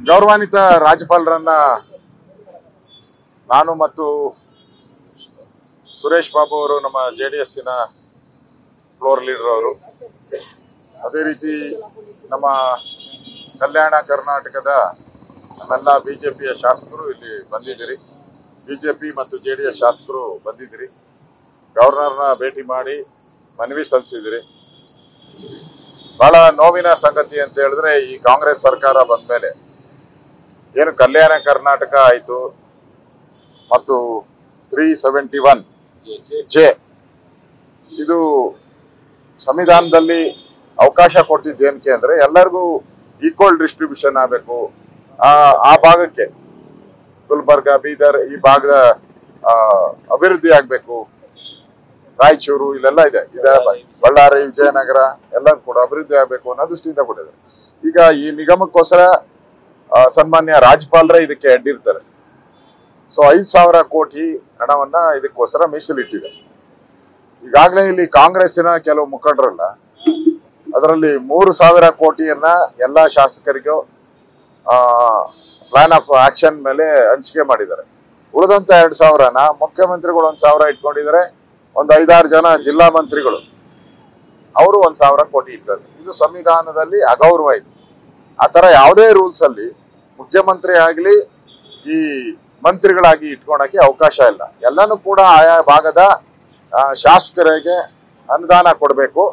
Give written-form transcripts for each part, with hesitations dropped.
ಗೌರವಾನ್ವಿತ ರಾಜ್ಯಪಾಲರನ್ನ ನಾನು ಮತ್ತು ಸುರೇಶ್ ಬಾಬು ಅವರು ನಮ್ಮ ಜೆಡಿಎಸ್ಸಿನ ಫ್ಲೋರ್ ಲೀಡರ್ ಅವರು, ಅದೇ ರೀತಿ ನಮ್ಮ ಕಲ್ಯಾಣ ಕರ್ನಾಟಕದ ನಮ್ಮೆಲ್ಲ ಬಿಜೆಪಿಯ ಶಾಸಕರು ಇಲ್ಲಿ ಬಂದಿದ್ದೀರಿ. ಬಿಜೆಪಿ ಮತ್ತು ಜೆಡಿಎಸ್ ಶಾಸಕರು ಬಂದಿದ್ದೀರಿ. ಗವರ್ನರ್ನ ಭೇಟಿ ಮಾಡಿ ಮನವಿ ಸಲ್ಲಿಸಿದಿರಿ. ಬಹಳ ನೋವಿನ ಸಂಗತಿ ಅಂತ ಹೇಳಿದ್ರೆ, ಈ ಕಾಂಗ್ರೆಸ್ ಸರ್ಕಾರ ಬಂದ ಮೇಲೆ ಏನು ಕಲ್ಯಾಣ ಕರ್ನಾಟಕ ಆಯಿತು ಮತ್ತು 371J ಇದು ಸಂವಿಧಾನದಲ್ಲಿ ಅವಕಾಶ ಕೊಟ್ಟಿದ್ದು ಏನಕ್ಕೆ ಅಂದ್ರೆ ಎಲ್ಲರಿಗೂ ಈಕ್ವಲ್ ಡಿಸ್ಟ್ರಿಬ್ಯೂಷನ್ ಆಗಬೇಕು. ಆ ಭಾಗಕ್ಕೆ ಗುಲ್ಬರ್ಗ, ಬೀದರ್ ಈ ಭಾಗದ ಅಭಿವೃದ್ಧಿ ಆಗಬೇಕು. ರಾಯಚೂರು ಇಲ್ಲೆಲ್ಲ ಇದೆ, ಬಳ್ಳಾರಿ, ವಿಜಯನಗರ ಎಲ್ಲ ಕೂಡ ಅಭಿವೃದ್ಧಿ ಆಗಬೇಕು ಅನ್ನೋ ದೃಷ್ಟಿಯಿಂದ ಕೊಟ್ಟಿದ್ದಾರೆ. ಈಗ ಈ ನಿಗಮಕ್ಕೋಸ್ಕರ ಸನ್ಮಾನ್ಯ ರಾಜ್ಯಪಾಲರೇ ಇದಕ್ಕೆ ಅಡ್ಡಿರ್ತಾರೆ. ಸೊ 5,000 ಕೋಟಿ ಹಣವನ್ನ ಇದಕ್ಕೋಸ್ಕರ ಮೀಸಲಿಟ್ಟಿದೆ. ಈಗಾಗಲೇ ಇಲ್ಲಿ ಕಾಂಗ್ರೆಸ್ಸಿನ ಕೆಲವು ಮುಖಂಡರಲ್ಲ, ಅದರಲ್ಲಿ 3,000 ಕೋಟಿಯನ್ನ ಎಲ್ಲಾ ಶಾಸಕರಿಗೂ ಪ್ಲಾನ್ ಆಫ್ ಆಕ್ಷನ್ ಮೇಲೆ ಹಂಚಿಕೆ ಮಾಡಿದ್ದಾರೆ. ಉಳಿದಂತ 2,000ನ ಮುಖ್ಯಮಂತ್ರಿಗಳು 1,000 ಇಟ್ಕೊಂಡಿದ್ದಾರೆ. ಒಂದು 5-6 ಜನ ಜಿಲ್ಲಾ ಮಂತ್ರಿಗಳು ಅವರು 1,000 ಕೋಟಿ ಇಟ್ಟಾರೆ. ಇದು ಸಂವಿಧಾನದಲ್ಲಿ ಅಗೌರವ ಇದೆ. ಆ ತರ ಯಾವುದೇ ರೂಲ್ಸ್ ಅಲ್ಲಿ ಮುಖ್ಯಮಂತ್ರಿ ಆಗ್ಲಿ ಈ ಮಂತ್ರಿಗಳಾಗಿ ಇಟ್ಕೊಳಕ್ಕೆ ಅವಕಾಶ ಇಲ್ಲ. ಎಲ್ಲಾನು ಕೂಡ ಆಯಾ ಭಾಗದ ಶಾಸಕರಿಗೆ ಅನುದಾನ ಕೊಡಬೇಕು.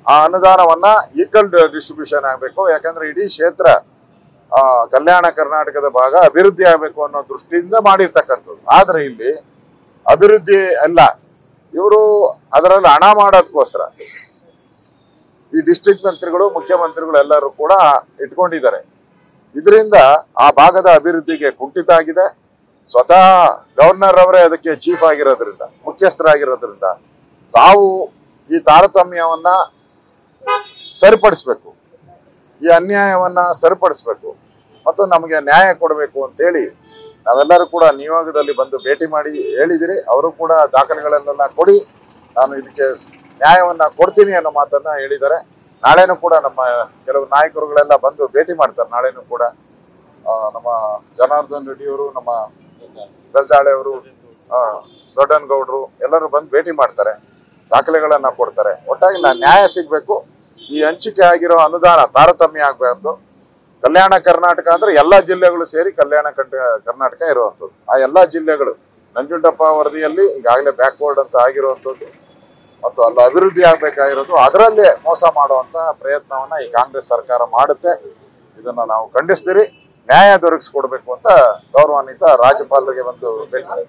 ಆ ಅನುದಾನವನ್ನ ಈಕ್ವಲ್ ಡಿಸ್ಟ್ರಿಬ್ಯೂಷನ್ ಆಗಬೇಕು. ಯಾಕಂದ್ರೆ ಇಡೀ ಕ್ಷೇತ್ರ ಕಲ್ಯಾಣ ಕರ್ನಾಟಕದ ಭಾಗ ಅಭಿವೃದ್ಧಿ ಆಗಬೇಕು ಅನ್ನೋ ದೃಷ್ಟಿಯಿಂದ ಮಾಡಿರ್ತಕ್ಕಂಥದ್ದು. ಆದ್ರೆ ಇಲ್ಲಿ ಅಭಿವೃದ್ಧಿ ಅಲ್ಲ, ಇವರು ಅದರಲ್ಲಿ ಹಣ ಮಾಡೋದಕ್ಕೋಸ್ಕರ ಈ ಡಿಸ್ಟ್ರಿಕ್ಟ್ ಮಂತ್ರಿಗಳು, ಮುಖ್ಯಮಂತ್ರಿಗಳು ಎಲ್ಲರೂ ಕೂಡ ಇಟ್ಕೊಂಡಿದ್ದಾರೆ. ಇದರಿಂದ ಆ ಭಾಗದ ಅಭಿವೃದ್ಧಿಗೆ ಕುಂಠಿತ ಆಗಿದೆ. ಸ್ವತಃ ಗವರ್ನರ್ ಅವರೇ ಅದಕ್ಕೆ ಚೀಫ್ ಆಗಿರೋದ್ರಿಂದ, ಮುಖ್ಯಸ್ಥರಾಗಿರೋದ್ರಿಂದ ತಾವು ಈ ತಾರತಮ್ಯವನ್ನ ಸರಿಪಡಿಸ್ಬೇಕು, ಈ ಅನ್ಯಾಯವನ್ನ ಸರಿಪಡಿಸ್ಬೇಕು ಮತ್ತು ನಮಗೆ ನ್ಯಾಯ ಕೊಡಬೇಕು ಅಂತೇಳಿ ನಾವೆಲ್ಲರೂ ಕೂಡ ನಿಯೋಗದಲ್ಲಿ ಬಂದು ಭೇಟಿ ಮಾಡಿ ಹೇಳಿದಿರಿ. ಅವರು ಕೂಡ ದಾಖಲೆಗಳನ್ನೆಲ್ಲ ಕೊಡಿ, ನಾನು ಇದಕ್ಕೆ ನ್ಯಾಯವನ್ನ ಕೊಡ್ತೀನಿ ಅನ್ನೋ ಮಾತನ್ನ ಹೇಳಿದ್ದಾರೆ. ನಾಳೆನೂ ಕೂಡ ನಮ್ಮ ಕೆಲವು ನಾಯಕರುಗಳೆಲ್ಲ ಬಂದು ಭೇಟಿ ಮಾಡ್ತಾರೆ. ನಾಳೆನೂ ಕೂಡ ನಮ್ಮ ಜನಾರ್ದನ್ ರೆಡ್ಡಿ ಅವರು, ನಮ್ಮ ಗಲ್ಜಾಳೆ ಅವರು, ದೊಡ್ಡನಗೌಡರು ಎಲ್ಲರೂ ಬಂದು ಭೇಟಿ ಮಾಡ್ತಾರೆ, ದಾಖಲೆಗಳನ್ನ ಕೊಡ್ತಾರೆ. ಒಟ್ಟಾಗಿ ನ್ಯಾಯ ಸಿಗ್ಬೇಕು. ಈ ಹಂಚಿಕೆ ಆಗಿರೋ ಅನುದಾನ ತಾರತಮ್ಯ ಆಗ್ಬಾರ್ದು. ಕಲ್ಯಾಣ ಕರ್ನಾಟಕ ಅಂದ್ರೆ ಎಲ್ಲಾ ಜಿಲ್ಲೆಗಳು ಸೇರಿ ಕಲ್ಯಾಣ ಕರ್ನಾಟಕ ಇರುವಂಥದ್ದು. ಆ ಎಲ್ಲಾ ಜಿಲ್ಲೆಗಳು ನಂಜುಂಡಪ್ಪ ವರದಿಯಲ್ಲಿ ಈಗಾಗಲೇ ಬ್ಯಾಕ್ವರ್ಡ್ ಅಂತ ಆಗಿರುವಂಥದ್ದು ಮತ್ತು ಅಲ್ಲಿ ಅಭಿವೃದ್ಧಿ ಆಗ್ಬೇಕಾಗಿರೋದು, ಅದರಲ್ಲೇ ಮೋಸ ಮಾಡುವಂತ ಪ್ರಯತ್ನವನ್ನ ಈ ಕಾಂಗ್ರೆಸ್ ಸರ್ಕಾರ ಮಾಡುತ್ತೆ. ಇದನ್ನ ನಾವು ಖಂಡಿಸ್ತೀರಿ. ನ್ಯಾಯ ದೊರಕಿಸ್ಕೊಡ್ಬೇಕು ಅಂತ ಗೌರವಾನ್ವಿತ ರಾಜ್ಯಪಾಲರಿಗೆ ಒಂದು ಬೇಡಿಕೆ.